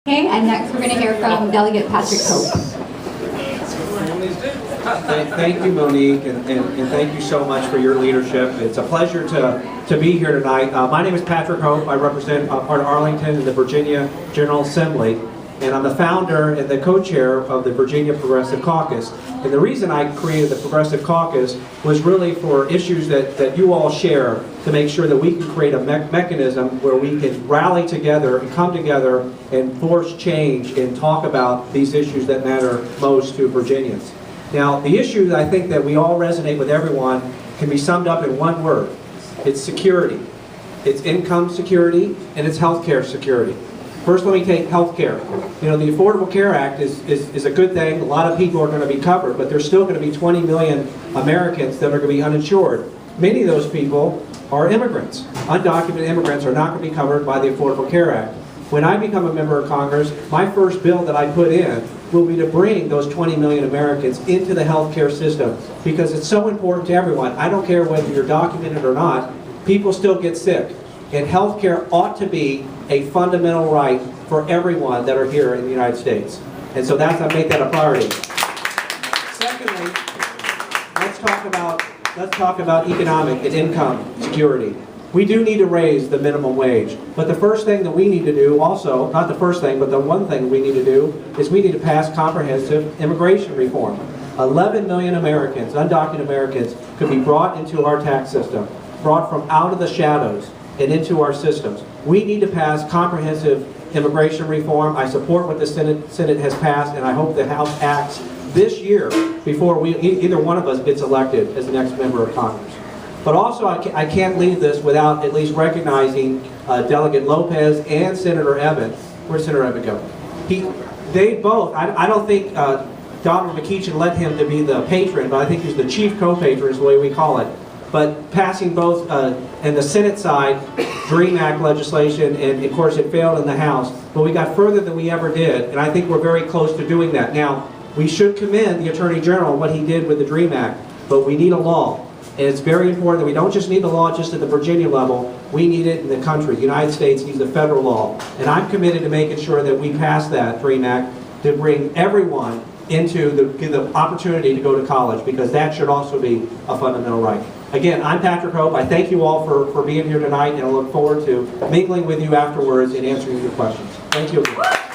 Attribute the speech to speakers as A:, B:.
A: Okay, and next we're going to hear from Delegate Patrick Hope.
B: Thank you, Monique, and thank you so much for your leadership. It's a pleasure to be here tonight. My name is Patrick Hope. I represent part of Arlington in the Virginia General Assembly, and I'm the founder and the co-chair of the Virginia Progressive Caucus. And the reason I created the Progressive Caucus was really for issues that you all share, to make sure that we can create a mechanism where we can rally together and come together and force change and talk about these issues that matter most to Virginians. Now, the issue that I think that we all resonate with everyone can be summed up in one word. It's security. It's income security and it's health care security. First, let me take health care. You know, the Affordable Care Act is a good thing. A lot of people are going to be covered, but there's still going to be 20 million Americans that are going to be uninsured. Many of those people are immigrants. Undocumented immigrants are not going to be covered by the Affordable Care Act. When I become a member of Congress, my first bill that I put in will be to bring those 20 million Americans into the health care system, because it's so important to everyone. I don't care whether you're documented or not, people still get sick. And health care ought to be a fundamental right for everyone that are here in the United States. And so I make that a priority. Secondly, let's talk about economic and income security. We do need to raise the minimum wage. But the first thing that we need to do also, not the first thing, but the one thing we need to do, is we need to pass comprehensive immigration reform. 11 million Americans, undocumented Americans, could be brought into our tax system, brought from out of the shadows and into our systems. We need to pass comprehensive immigration reform. I support what the Senate has passed, and I hope the House acts this year before either one of us gets elected as the next member of Congress. But also, I can't leave this without at least recognizing Delegate Lopez and Senator Evan. Where'd Senator Evan go? They both, I don't think Donald McKeechin led him to be the patron, but I think he's the chief co-patron is the way we call it. But passing both, in the Senate side, DREAM Act legislation, and of course it failed in the House, but we got further than we ever did, and I think we're very close to doing that. Now, we should commend the Attorney General on what he did with the DREAM Act, but we need a law. And it's very important that we don't just need the law just at the Virginia level, we need it in the country. The United States needs a federal law. And I'm committed to making sure that we pass that DREAM Act to bring everyone into the opportunity to go to college, because that should also be a fundamental right. Again, I'm Patrick Hope. I thank you all for being here tonight, and I look forward to mingling with you afterwards and answering your questions. Thank you again.